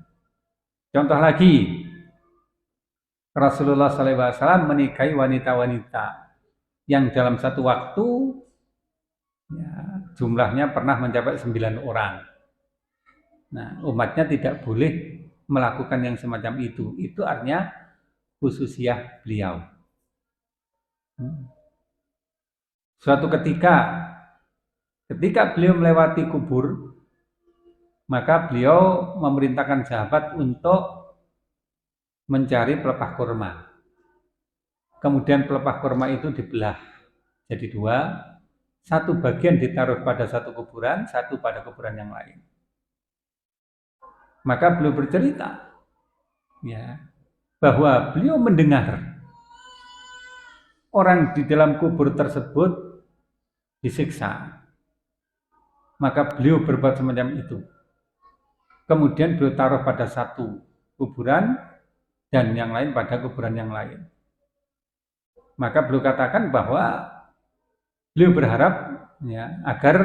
Contoh lagi, Rasulullah SAW menikahi wanita-wanita yang dalam satu waktu ya, jumlahnya pernah mencapai 9 orang. Nah, umatnya tidak boleh melakukan yang semacam itu. Itu artinya khususiyah beliau. Suatu ketika beliau melewati kubur, maka beliau memerintahkan sahabat untuk mencari pelepah kurma. Kemudian pelepah kurma itu dibelah jadi 2, 1 bagian ditaruh pada satu kuburan, 1 pada kuburan yang lain. Maka beliau bercerita ya, bahwa beliau mendengar orang di dalam kubur tersebut disiksa. Maka beliau berbuat semacam itu. Kemudian beliau taruh pada satu kuburan dan yang lain pada kuburan yang lain. Maka beliau katakan bahwa beliau berharap ya, agar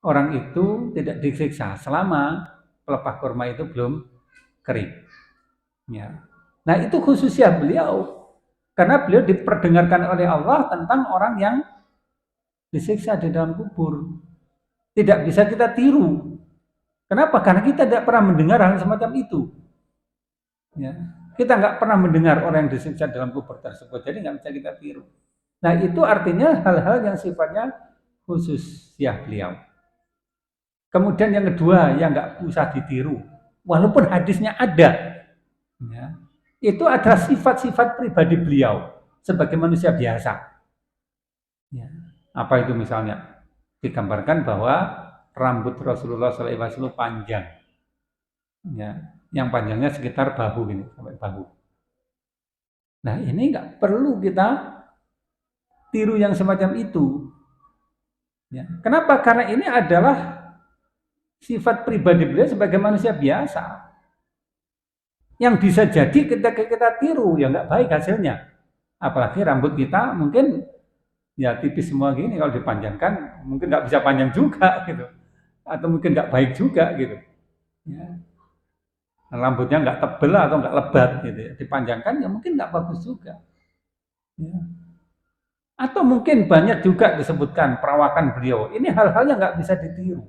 orang itu tidak disiksa selama pelepah kurma itu belum kering. Ya. Nah, itu khususnya beliau, karena beliau diperdengarkan oleh Allah tentang orang yang disiksa di dalam kubur. Tidak bisa kita tiru. Kenapa? Karena kita tidak pernah mendengar hal semacam itu. Ya. Kita nggak pernah mendengar orang yang disiksa dalam kubur tersebut, jadi nggak bisa kita tiru. Nah, itu artinya hal-hal yang sifatnya khusus ya beliau. Kemudian yang kedua, yang nggak usah ditiru, walaupun hadisnya ada, ya, itu adalah sifat-sifat pribadi beliau sebagai manusia biasa. Ya. Apa itu misalnya? Digambarkan bahwa rambut Rasulullah SAW panjang, ya, yang panjangnya sekitar bahu ini, sampai bahu. Nah, ini nggak perlu kita tiru yang semacam itu. Ya. Kenapa? Karena ini adalah sifat pribadi beliau sebagai manusia biasa. Yang bisa jadi kita tiru, ya nggak baik hasilnya. Apalagi rambut kita mungkin ya tipis semua gini, kalau dipanjangkan mungkin nggak bisa panjang juga gitu. Atau mungkin nggak baik juga gitu. Ya. Rambutnya nggak tebel atau nggak lebat gitu ya. Dipanjangkan ya mungkin nggak bagus juga. Ya. Atau mungkin banyak juga disebutkan perawakan beliau. Ini hal-hal yang nggak bisa ditiru.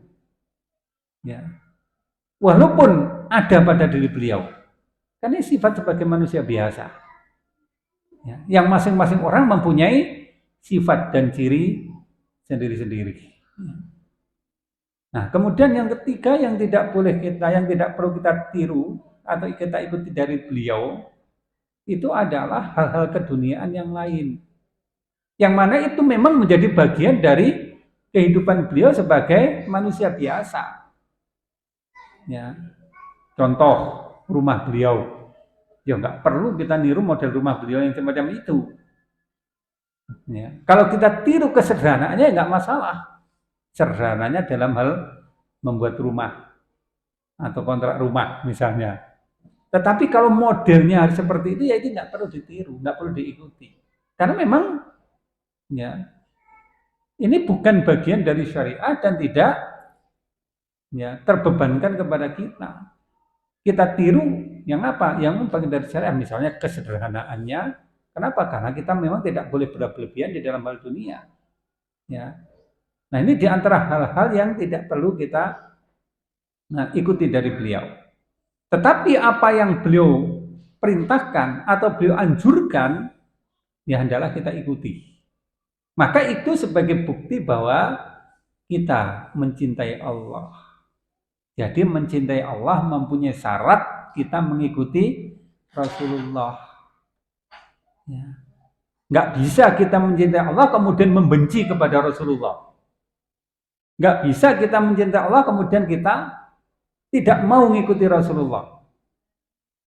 Ya. Walaupun ada pada diri beliau. Karena sifat sebagai manusia biasa. Ya. Yang masing-masing orang mempunyai sifat dan ciri sendiri-sendiri. Ya. Nah, kemudian yang ketiga yang tidak perlu kita tiru atau kita ikuti dari beliau, itu adalah hal-hal keduniaan yang lain. Yang mana itu memang menjadi bagian dari kehidupan beliau sebagai manusia biasa. Ya. Contoh rumah beliau. Ya nggak perlu kita niru model rumah beliau yang semacam itu. Ya. Kalau kita tiru kesederhanaannya nggak masalah. Sederhananya dalam hal membuat rumah atau kontrak rumah misalnya. Tetapi kalau modelnya harus seperti itu, ya itu nggak perlu ditiru, nggak perlu diikuti. Karena memang ya ini bukan bagian dari syariat dan tidak ya terbebankan kepada kita. Kita tiru yang apa? Yang bagian dari syariat, misalnya kesederhanaannya. Kenapa? Karena kita memang tidak boleh berlebihan di dalam hal dunia. Ya. Nah ini diantara hal-hal yang tidak perlu kita ikuti dari beliau. Tetapi apa yang beliau perintahkan atau beliau anjurkan, ya hendaklah kita ikuti. Maka itu sebagai bukti bahwa kita mencintai Allah. Jadi mencintai Allah mempunyai syarat kita mengikuti Rasulullah. Ya. Nggak bisa kita mencintai Allah kemudian membenci kepada Rasulullah. Nggak bisa kita mencintai Allah kemudian kita tidak mau mengikuti Rasulullah.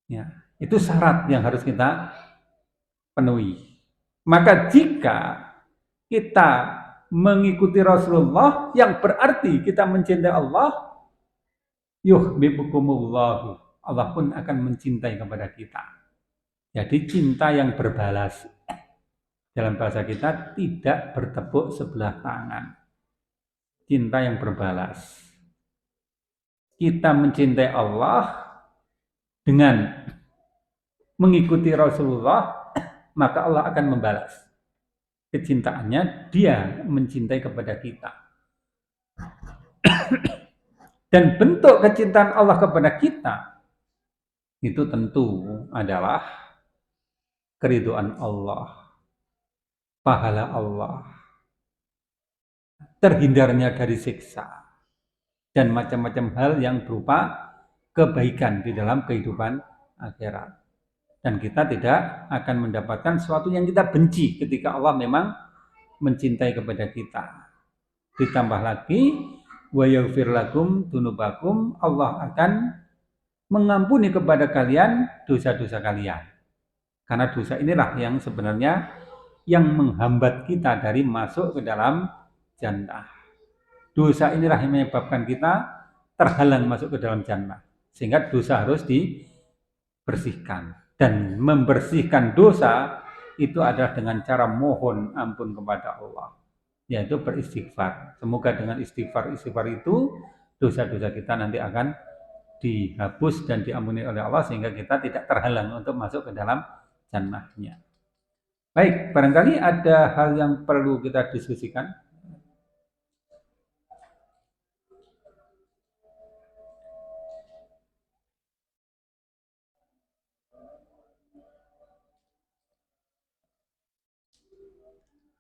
Ya, itu syarat yang harus kita penuhi. Maka jika kita mengikuti Rasulullah yang berarti kita mencintai Allah, yuhibbukumullah. Allah pun akan mencintai kepada kita. Jadi cinta yang berbalas. Dalam bahasa kita tidak bertepuk sebelah tangan. Cinta yang berbalas. Kita mencintai Allah dengan mengikuti Rasulullah, maka Allah akan membalas kecintaannya, dia mencintai kepada kita. Dan bentuk kecintaan Allah kepada kita itu tentu adalah keridhaan Allah, pahala Allah, terhindarnya dari siksa, dan macam-macam hal yang berupa kebaikan di dalam kehidupan akhirat. Dan kita tidak akan mendapatkan sesuatu yang kita benci ketika Allah memang mencintai kepada kita. Ditambah lagi, wa yaghfir lakum dunubakum, Allah akan mengampuni kepada kalian dosa-dosa kalian. Karena dosa inilah yang sebenarnya yang menghambat kita dari masuk ke dalam jannah. Dosa inilah yang menyebabkan kita terhalang masuk ke dalam jannah. Sehingga dosa harus dibersihkan. Dan membersihkan dosa itu adalah dengan cara mohon ampun kepada Allah, yaitu beristighfar. Semoga dengan istighfar itu dosa-dosa kita nanti akan dihapus dan diampuni oleh Allah sehingga kita tidak terhalang untuk masuk ke dalam jannahnya. Baik, barangkali ada hal yang perlu kita diskusikan.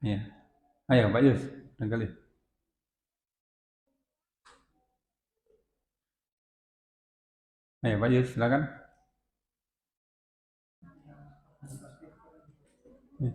Ya. Ayo Pak Yus, barangkali. Ayo Pak Yus, silakan. Ya.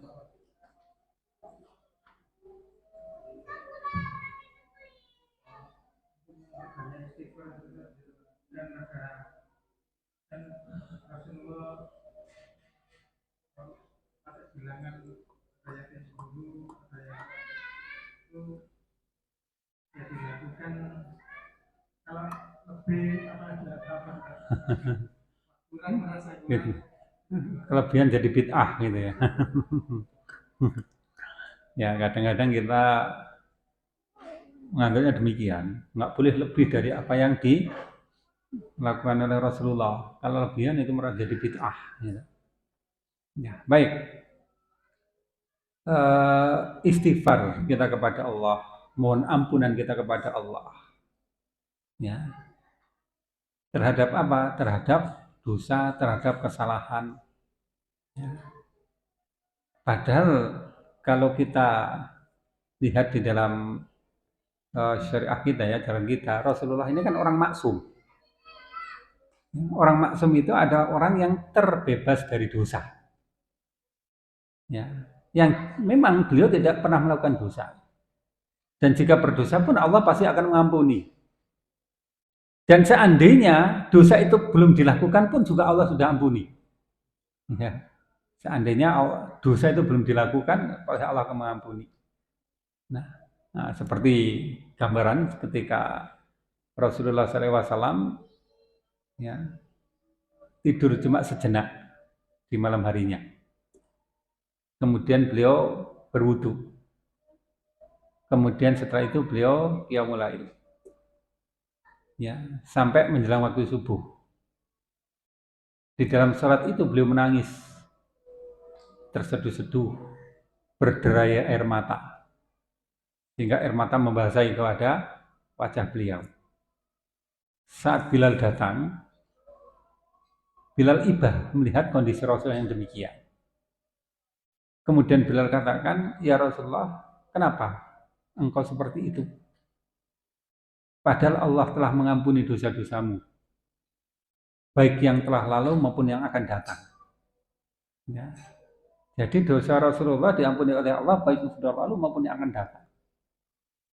Gitu. Kelebihan jadi bid'ah gitu ya. Ya kadang-kadang kita menganggapnya demikian, nggak boleh lebih dari apa yang dilakukan oleh Rasulullah. Kalau lebihan itu merasa jadi bid'ah. Gitu. Ya, baik. Istighfar kita kepada Allah, mohon ampunan kita kepada Allah. Ya. Terhadap apa? Terhadap dosa, terhadap kesalahan. Ya. Padahal kalau kita lihat di dalam syariah kita ya, jalan kita, Rasulullah ini kan orang maksum. Orang maksum itu ada orang yang terbebas dari dosa. Ya, yang memang beliau tidak pernah melakukan dosa. Dan jika berdosa pun Allah pasti akan mengampuni. Dan seandainya dosa itu belum dilakukan pun juga Allah sudah ampuni. Ya. Seandainya dosa itu belum dilakukan, pasti Allah akan mengampuni. Nah, seperti gambaran ketika Rasulullah SAW ya, tidur cuma sejenak di malam harinya. Kemudian beliau berwudu. Kemudian setelah itu beliau qiyamul lail. Ya, sampai menjelang waktu subuh. Di dalam salat itu beliau menangis, terseduh-seduh, berderai air mata, sehingga air mata membasahi kepada wajah beliau. Saat Bilal datang, Bilal ibah melihat kondisi Rasul yang demikian. Kemudian Bilal katakan, "Ya Rasulullah, kenapa engkau seperti itu? Padahal Allah telah mengampuni dosa-dosamu, baik yang telah lalu maupun yang akan datang." Ya. Jadi dosa Rasulullah diampuni oleh Allah baik yang sudah lalu maupun yang akan datang.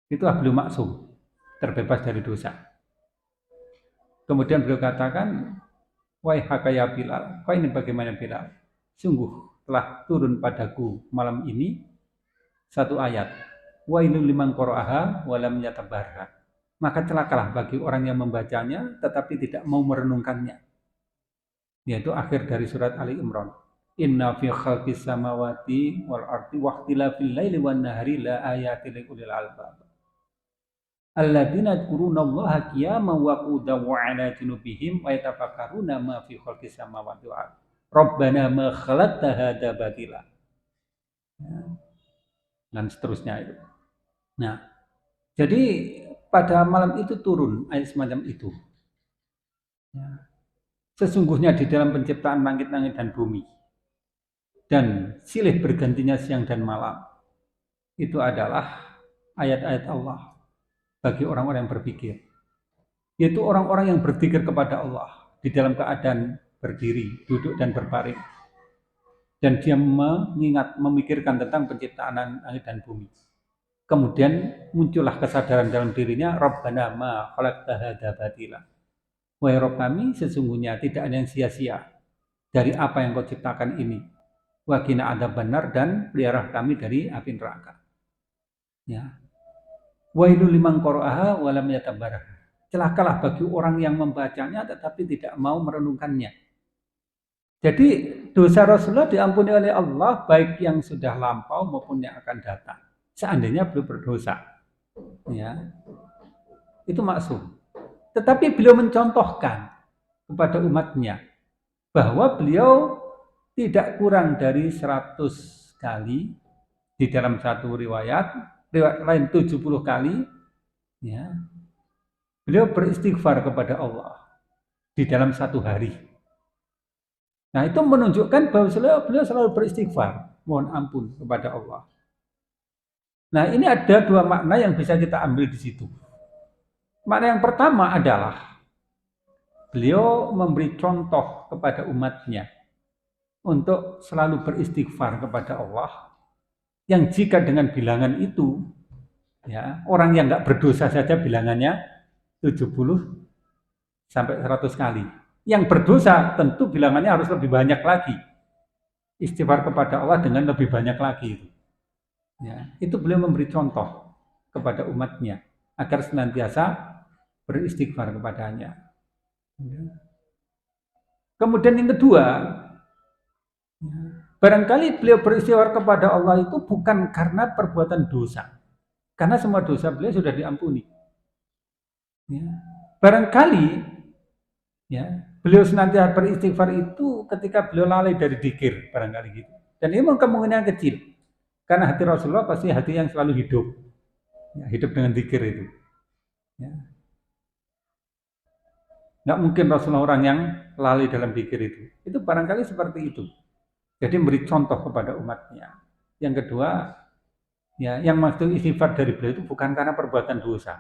Itulah beliau maksum, terbebas dari dosa. Kemudian beliau katakan, "Wahai hakaya Bilal, kau ini bagaimana Bilal? Sungguh telah turun padaku malam ini satu ayat. Wailul liman qara'aha wa lam yatabarra. Maka celakalah bagi orang yang membacanya tetapi tidak mau merenungkannya." Yaitu akhir dari surat Ali Imran. Inna fi khalqis samawati wal ardi waqtilafil laili wan nahari la ayatin liulil albab. Alladzina yadhkurunallaha qiyaman wa qu'udan wa 'ala junubihim wa yatafakkaruna ma fi khalqis samawati wal ardi. Rabbana ma khalaqta hadza batila. Dan seterusnya itu. Nah, jadi pada malam itu turun ayat semacam itu. Ya. Sesungguhnya di dalam penciptaan langit-langit dan bumi dan silih bergantinya siang dan malam itu adalah ayat-ayat Allah bagi orang-orang yang berpikir. Yaitu orang-orang yang berzikir kepada Allah di dalam keadaan berdiri, duduk dan berbaring. Dan dia mengingat, memikirkan tentang penciptaan langit dan bumi. Kemudian muncullah kesadaran dalam dirinya, Rabbana ma khalaqta hadza batila. Wahai Rabb kami, sesungguhnya tidak ada yang sia-sia dari apa yang kau ciptakan ini. Wa qina adzabannar, dan pelihara kami dari api neraka. Ya. Wailul liman qara'aha wa lam yatabarrah. Celakalah bagi orang yang membacanya tetapi tidak mau merenungkannya. Jadi dosa Rasulullah diampuni oleh Allah baik yang sudah lampau maupun yang akan datang. Seandainya belum berdosa. Ya. Itu maksum. Tetapi beliau mencontohkan kepada umatnya bahwa beliau tidak kurang dari 100 kali di dalam satu riwayat lain 70 kali ya. Beliau beristighfar kepada Allah di dalam satu hari. Nah, itu menunjukkan bahwa beliau selalu beristighfar, mohon ampun kepada Allah. Nah, ini ada dua makna yang bisa kita ambil di situ. Makna yang pertama adalah beliau memberi contoh kepada umatnya untuk selalu beristighfar kepada Allah, yang jika dengan bilangan itu ya, orang yang nggak berdosa saja bilangannya 70 sampai 100 kali. Yang berdosa tentu bilangannya harus lebih banyak lagi. Istighfar kepada Allah dengan lebih banyak lagi itu. Ya, itu beliau memberi contoh kepada umatnya agar senantiasa beristighfar kepadanya. Kemudian yang kedua, barangkali beliau beristighfar kepada Allah itu bukan karena perbuatan dosa, karena semua dosa beliau sudah diampuni. Ya. Barangkali ya, beliau senantiasa beristighfar itu ketika beliau lalai dari dzikir, barangkali gitu. Dan ini kemungkinan kecil, karena hati Rasulullah pasti hati yang selalu hidup, ya, hidup dengan dzikir itu. Ya. Nggak mungkin Rasulullah orang yang lalai dalam dzikir itu. Itu barangkali seperti itu. Jadi memberi contoh kepada umatnya. Yang kedua, ya, yang maksud istighfar dari beliau itu bukan karena perbuatan dosa,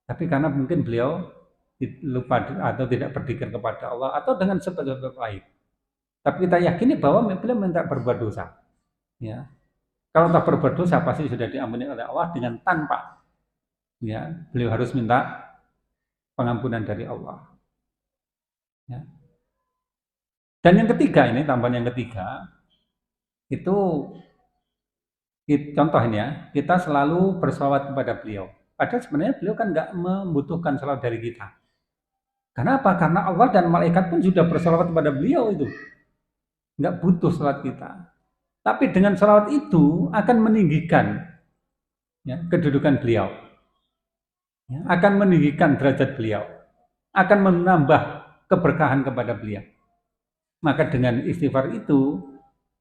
tapi karena mungkin beliau lupa atau tidak berzikir kepada Allah atau dengan sebab-sebab lain. Tapi kita yakini bahwa beliau minta berbuat dosa. Ya. Kalau tak berbuat dosa pasti sudah diampuni oleh Allah dengan tanpa ya, beliau harus minta pengampunan dari Allah. Ya. Dan yang ketiga ini, tambahan yang ketiga, itu contoh ini ya, kita selalu bersolawat kepada beliau. Padahal sebenarnya beliau kan nggak membutuhkan salawat dari kita. Kenapa? Karena Allah dan malaikat pun sudah bersolawat kepada beliau itu. Nggak butuh salawat kita. Tapi dengan salawat itu akan meninggikan ya, kedudukan beliau. Ya, akan meninggikan derajat beliau. Akan menambah keberkahan kepada beliau. Maka dengan istighfar itu,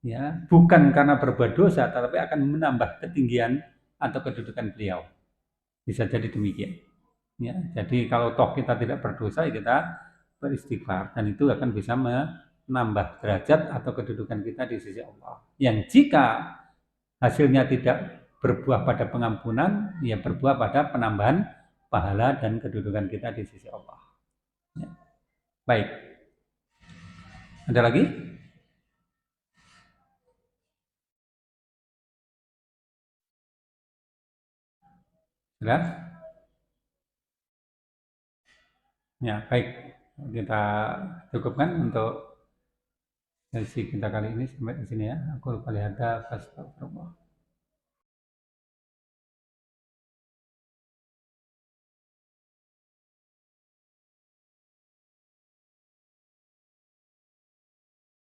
ya, bukan karena berbuat dosa, tetapi akan menambah ketinggian atau kedudukan beliau. Bisa jadi demikian. Ya, jadi kalau toh kita tidak berdosa, ya kita beristighfar dan itu akan bisa menambah derajat atau kedudukan kita di sisi Allah. Yang jika hasilnya tidak berbuah pada pengampunan, ya berbuah pada penambahan pahala dan kedudukan kita di sisi Allah. Ya. Baik, ada lagi? Jelas? Ya, baik. Kita cukupkan untuk sesi kita kali ini sampai di sini ya. Aku lupa lihat ada.